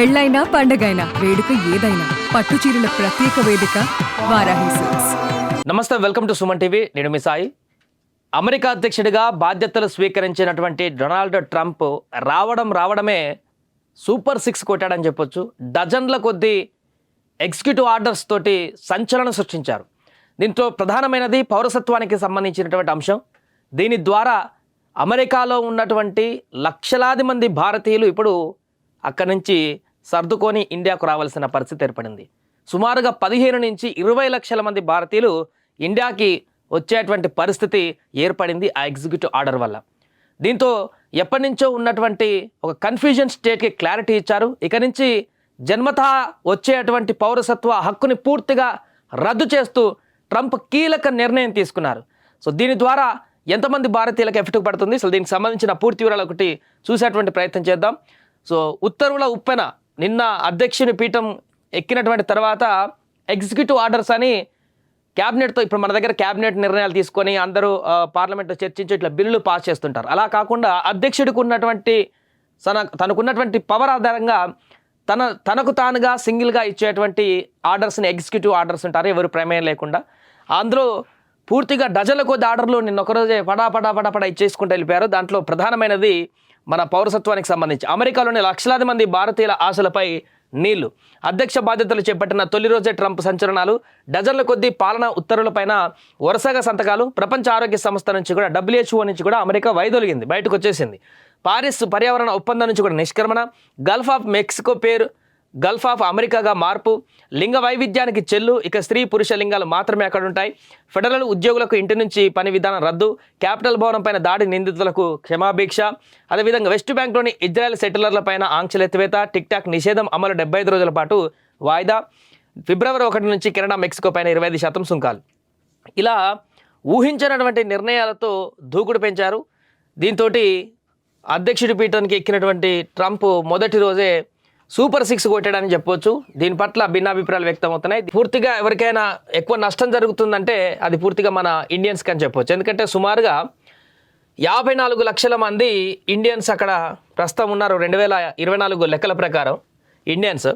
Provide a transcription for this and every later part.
పెళ్ళైనా పండగైనా వేడుక ఏదైనా పట్టు చీరల ప్రత్యేక వేదిక వారాహి సిల్క్స్. నమస్తే, వెల్కమ్ టు సుమన్ టీవీ. నేను మీ సాయి. అమెరికా అధ్యక్షుడిగా బాధ్యతలు స్వీకరించినటువంటి డొనాల్డ్ ట్రంప్ రావడమే సూపర్ సిక్స్ కొట్టాడని చెప్పొచ్చు. డజన్ల కొద్దీ ఎగ్జిక్యూటివ్ ఆర్డర్స్ తోటి సంచలనం సృష్టించారు. దీంట్లో ప్రధానమైనది పౌరసత్వానికి సంబంధించినటువంటి అంశం. దీని ద్వారా అమెరికాలో ఉన్నటువంటి లక్షలాది మంది భారతీయులు ఇప్పుడు అక్కడి నుంచి సర్దుకొని ఇండియాకు రావాల్సిన పరిస్థితి ఏర్పడింది. సుమారుగా 15 నుంచి 20 లక్షల మంది భారతీయులు ఇండియాకి వచ్చేటువంటి పరిస్థితి ఏర్పడింది ఆ ఎగ్జిక్యూటివ్ ఆర్డర్ వల్ల. దీంతో ఎప్పటి నుంచో ఉన్నటువంటి ఒక కన్ఫ్యూజన్ స్టేట్కి క్లారిటీ ఇచ్చారు. ఇక నుంచి జన్మతః వచ్చేటువంటి పౌరసత్వ హక్కుని పూర్తిగా రద్దు చేస్తూ ట్రంప్ కీలక నిర్ణయం తీసుకున్నారు. సో దీని ద్వారా ఎంతమంది భారతీయులకు ఎఫెక్ట్ పడుతుంది, సో దీనికి సంబంధించిన పూర్తి వివరాలు ఒకటి చూసేటువంటి ప్రయత్నం చేద్దాం. సో ఉత్తర్వుల ఉప్పెన నిన్న అధ్యక్షుని పీఠం ఎక్కినటువంటి తర్వాత ఎగ్జిక్యూటివ్ ఆర్డర్స్ అని క్యాబినెట్తో, ఇప్పుడు మన దగ్గర క్యాబినెట్ నిర్ణయాలు తీసుకొని అందరూ పార్లమెంట్లో చర్చించి ఇట్లా బిల్లులు పాస్ చేస్తుంటారు. అలా కాకుండా అధ్యక్షుడికి ఉన్నటువంటి తనకున్నటువంటి పవర్ ఆధారంగా తనకు తానుగా సింగిల్గా ఇచ్చేటువంటి ఆర్డర్స్ని ఎగ్జిక్యూటివ్ ఆర్డర్స్ ఉంటారు, ఎవరు ప్రమేయం లేకుండా. అందులో పూర్తిగా డజన్ల కొద్ది ఆర్డర్లు నిన్న ఒకరోజే పడా ఇచ్చేసుకుంటూ వెళ్ళిపోయారు. దాంట్లో ప్రధానమైనది మన పౌరసత్వానికి సంబంధించి అమెరికాలోని లక్షలాది మంది భారతీయుల ఆశలపై నీళ్లు. అధ్యక్ష బాధ్యతలు చేపట్టిన తొలి రోజే ట్రంప్ సంచలనాలు. డజన్ల కొద్దీ పాలనా ఉత్తర్వులపైన వరుసగా సంతకాలు. ప్రపంచ ఆరోగ్య సంస్థ నుంచి కూడా, WHO నుంచి కూడా అమెరికా వైదొలిగింది, బయటకు వచ్చేసింది. పారిస్ పర్యావరణ ఒప్పందం నుంచి కూడా నిష్క్రమణ. గల్ఫ్ ఆఫ్ మెక్సికో పేరు గల్ఫ్ ఆఫ్ అమెరికాగా మార్పు. లింగ వైవిధ్యానికి చెల్లు, ఇక స్త్రీ పురుష లింగాలు మాత్రమే అక్కడ ఉంటాయి. ఫెడరల్ ఉద్యోగులకు ఇంటి నుంచి పని విధానం రద్దు. క్యాపిటల్ భవనం పైన దాడి నిందితులకు క్షమాభిక్ష. అదేవిధంగా వెస్ట్ బ్యాంక్లోని ఇజ్రాయెల్ సెటిలర్లపైన ఆంక్షల ఎత్తివేత. టిక్ టాక్ నిషేధం అమలు 75 రోజుల పాటు వాయిదా. ఫిబ్రవరి 1 నుంచి కెనడా మెక్సికో పైన 25% సుంకాలు. ఇలా ఊహించినటువంటి నిర్ణయాలతో దూకుడు పెంచారు. దీంతో అధ్యక్షుడి పీఠానికి ఎక్కినటువంటి ట్రంప్ మొదటి రోజే సూపర్ సిక్స్ కొట్టాడని చెప్పొచ్చు. దీని పట్ల భిన్నాభిప్రాయాలు వ్యక్తం అవుతున్నాయి. పూర్తిగా ఎవరికైనా ఎక్కువ నష్టం జరుగుతుందంటే అది పూర్తిగా మన ఇండియన్స్కి అని చెప్పొచ్చు. ఎందుకంటే సుమారుగా 54 లక్షల మంది ఇండియన్స్ అక్కడ ప్రస్తుతం ఉన్నారు 2024 లెక్కల ప్రకారం ఇండియన్స్.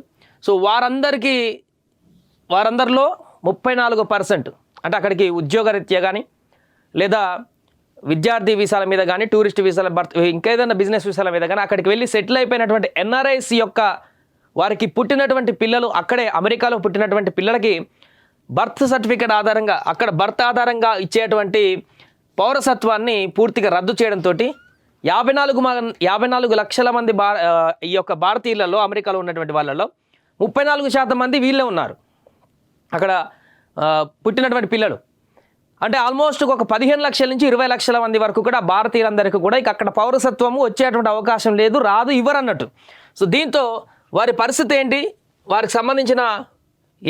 సో వారందరిలో 34% అంటే అక్కడికి ఉద్యోగరీత్యా కానీ, లేదా విద్యార్థి వీసాల మీద కానీ, టూరిస్ట్ వీసాల ఇంకేదైనా బిజినెస్ వీసాల మీద కానీ అక్కడికి వెళ్ళి సెటిల్ అయిపోయినటువంటి NRIs యొక్క వారికి పుట్టినటువంటి పిల్లలు, అక్కడే అమెరికాలో పుట్టినటువంటి పిల్లలకి బర్త్ సర్టిఫికేట్ ఆధారంగా, అక్కడ బర్త్ ఆధారంగా ఇచ్చేటువంటి పౌరసత్వాన్ని పూర్తిగా రద్దు చేయడంతో 54 లక్షల మంది ఈ యొక్క భారతీయులలో, అమెరికాలో ఉన్నటువంటి వాళ్ళలో 34% మంది వీళ్ళే ఉన్నారు అక్కడ పుట్టినటువంటి పిల్లలు. అంటే ఆల్మోస్ట్ ఒక 15 లక్షల నుంచి 20 లక్షల మంది వరకు కూడా భారతీయులందరికీ కూడా ఇక అక్కడ పౌరసత్వము వచ్చేటువంటి అవకాశం లేదు, రాదు, ఇవ్వరన్నట్టు. సో దీంతో వారి పరిస్థితి ఏంటి, వారికి సంబంధించిన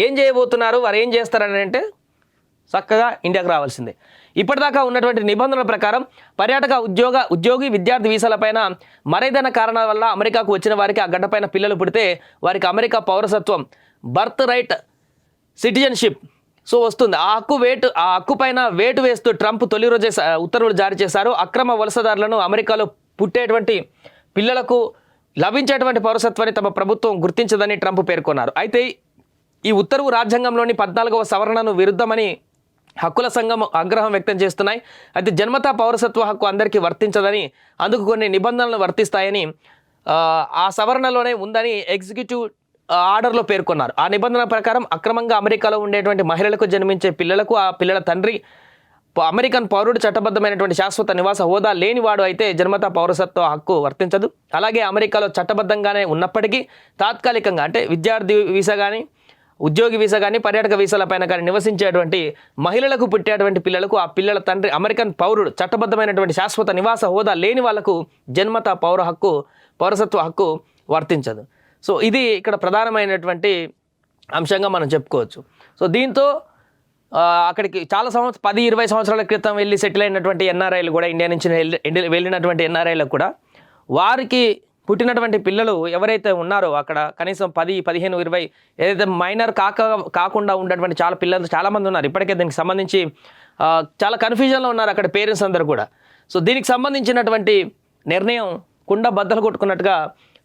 ఏం చేయబోతున్నారు, వారు ఏం చేస్తారని అంటే చక్కగా ఇండియాకు రావాల్సిందే. ఇప్పటిదాకా ఉన్నటువంటి నిబంధనల ప్రకారం పర్యాటక ఉద్యోగి విద్యార్థి వీసాలపైన మరేదైనా కారణాల వల్ల అమెరికాకు వచ్చిన వారికి ఆ గడ్డపైన పిల్లలు పుడితే వారికి అమెరికా పౌరసత్వం, బర్త్ రైట్, సిటిజన్షిప్ సో వస్తుంది. ఆ హక్కు పైన వేటు వేస్తూ ట్రంప్ తొలి రోజే ఉత్తర్వులు జారీ చేశారు. అక్రమ వలసదారులను, అమెరికాలో పుట్టేటువంటి పిల్లలకు లభించేటువంటి పౌరసత్వాన్ని తమ ప్రభుత్వం గుర్తించదని ట్రంప్ పేర్కొన్నారు. అయితే ఈ ఉత్తర్వు రాజ్యాంగంలోని 14వ సవరణను విరుద్ధమని హక్కుల సంఘం ఆగ్రహం వ్యక్తం చేస్తున్నాయి. అయితే జన్మతా పౌరసత్వ హక్కు అందరికీ వర్తించదని, అందుకు కొన్ని నిబంధనలు వర్తిస్తాయని ఆ సవరణలోనే ఉందని ఎగ్జిక్యూటివ్ ఆర్డర్లో పేర్కొన్నారు. ఆ నిబంధనల ప్రకారం అక్రమంగా అమెరికాలో ఉండేటువంటి మహిళలకు జన్మించే పిల్లలకు ఆ పిల్లల తండ్రి అమెరికన్ పౌరుడు, చట్టబద్ధమైనటువంటి శాశ్వత నివాస హోదా లేనివాడు అయితే జన్మతా పౌరసత్వ హక్కు వర్తించదు. అలాగే అమెరికాలో చట్టబద్ధంగానే ఉన్నప్పటికీ తాత్కాలికంగా అంటే విద్యార్థి వీసా కానీ, ఉద్యోగి వీసా కానీ, పర్యాటక వీసాల పైన కానీ నివసించేటువంటి మహిళలకు పుట్టేటువంటి పిల్లలకు ఆ పిల్లల తండ్రి అమెరికన్ పౌరుడు, చట్టబద్ధమైనటువంటి శాశ్వత నివాస హోదా లేని వాళ్లకు జన్మతా పౌరసత్వ హక్కు వర్తించదు. సో ఇది ఇక్కడ ప్రధానమైనటువంటి అంశంగా మనం చెప్పుకోవచ్చు. సో దీంతో అక్కడికి చాలా 10-20 సంవత్సరాల క్రితం వెళ్ళి సెటిల్ అయినటువంటి NRIలు కూడా, ఇండియా నుంచి వెళ్ళినటువంటి NRIలకు కూడా వారికి పుట్టినటువంటి పిల్లలు ఎవరైతే ఉన్నారో అక్కడ కనీసం 10, 15, 20 ఏదైతే మైనర్ కాకుండా ఉన్నటువంటి చాలామంది ఉన్నారు. ఇప్పటికే దీనికి సంబంధించి చాలా కన్ఫ్యూజన్లో ఉన్నారు అక్కడ పేరెంట్స్ అందరూ కూడా. సో దీనికి సంబంధించినటువంటి నిర్ణయం కుండ బద్దలు కొట్టుకున్నట్టుగా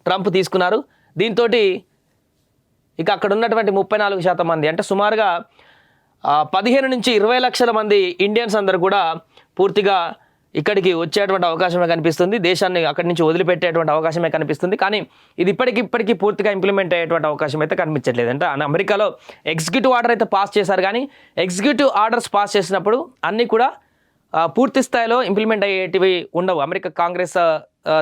ట్రంప్ తీసుకున్నారు. దీంతో ఇక అక్కడ ఉన్నటువంటి 34% మంది అంటే సుమారుగా 15 నుంచి 20 లక్షల మంది ఇండియన్స్ అందరూ కూడా పూర్తిగా ఇక్కడికి వచ్చేటువంటి అవకాశమే కనిపిస్తుంది. దేశాన్ని అక్కడి నుంచి వదిలిపెట్టేటువంటి అవకాశమే కనిపిస్తుంది. కానీ ఇది ఇప్పటికీ పూర్తిగా ఇంప్లిమెంట్ అయ్యేటువంటి అవకాశం అయితే కనిపించట్లేదు. అంటే అమెరికాలో ఎగ్జిక్యూటివ్ ఆర్డర్ అయితే పాస్ చేశారు, కానీ ఎగ్జిక్యూటివ్ ఆర్డర్స్ పాస్ చేసినప్పుడు అన్నీ కూడా పూర్తి స్థాయిలో ఇంప్లిమెంట్ అయ్యేటివి ఉండవు. అమెరికా కాంగ్రెస్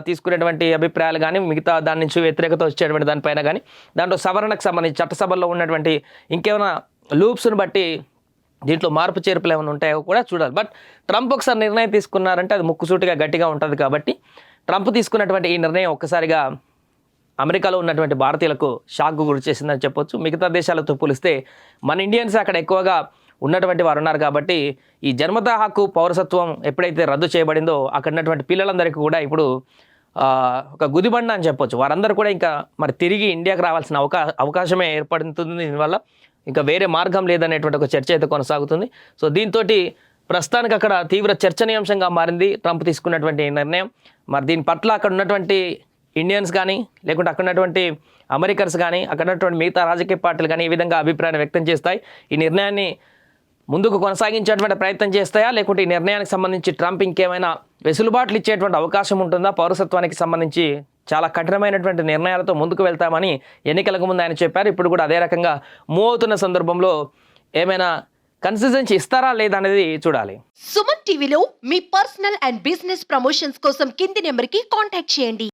తీసుకునేటువంటి అభిప్రాయాలు కానీ మిగతా దాని నుంచి వ్యతిరేకత వచ్చేటువంటి దానిపైన కానీ దాంట్లో సవరణకు సంబంధించి చట్టసభల్లో ఉన్నటువంటి ఇంకేమైనా లూప్స్ను బట్టి దీంట్లో మార్పు చేర్పులు ఏమైనా ఉంటాయో కూడా చూడాలి. బట్ ట్రంప్ ఒకసారి నిర్ణయం తీసుకున్నారంటే అది ముక్కుసూటిగా గట్టిగా ఉంటుంది. కాబట్టి ట్రంప్ తీసుకున్నటువంటి ఈ నిర్ణయం ఒక్కసారిగా అమెరికాలో ఉన్నటువంటి భారతీయులకు షాక్కు గురి చేసిందని చెప్పొచ్చు. మిగతా దేశాలతో పోలిస్తే మన ఇండియన్స్ అక్కడ ఎక్కువగా ఉన్నటువంటి వారు ఉన్నారు. కాబట్టి ఈ జన్మతా హక్కు పౌరసత్వం ఎప్పుడైతే రద్దు చేయబడిందో అక్కడ ఉన్నటువంటి పిల్లలందరికీ కూడా ఇప్పుడు ఒక గుదిబండ అని చెప్పొచ్చు. వారందరూ కూడా ఇంకా మరి తిరిగి ఇండియాకి రావాల్సిన అవకాశమే ఏర్పడుతుంది. దీనివల్ల ఇంకా వేరే మార్గం లేదనేటువంటి ఒక చర్చ అయితే కొనసాగుతుంది. సో దీంతో ప్రస్తుతానికి అక్కడ తీవ్ర చర్చనీయాంశంగా మారింది ట్రంప్ తీసుకున్నటువంటి నిర్ణయం. మరి దీని పట్ల అక్కడ ఉన్నటువంటి ఇండియన్స్ కానీ లేకుంటే అక్కడ ఉన్నటువంటి అమెరికన్స్ కానీ అక్కడ ఉన్నటువంటి మిగతా రాజకీయ పార్టీలు కానీ ఈ విధంగా అభిప్రాయాన్ని వ్యక్తం చేస్తాయి. ఈ నిర్ణయాన్ని ముందుకు కొనసాగించేటువంటి ప్రయత్నం చేస్తాయా, లేకుంటే ఈ నిర్ణయానికి సంబంధించి ట్రంప్ ఇంకేమైనా వెసులుబాట్లు ఇచ్చేటువంటి అవకాశం ఉంటుందా? పౌరసత్వానికి సంబంధించి చాలా కఠినమైనటువంటి నిర్ణయాలతో ముందుకు వెళ్తామని ఎన్నికలకు ముందు ఆయన చెప్పారు. ఇప్పుడు కూడా అదే రకంగా మూవ్ అవుతున్న సందర్భంలో ఏమైనా కన్సిస్టెన్సీ ఇస్తారా లేదా అనేది చూడాలి. సుమన్ టీవీలో మీ పర్సనల్ అండ్ బిజినెస్ ప్రమోషన్స్ కోసం కింది నెంబర్కి కాంటాక్ట్ చేయండి.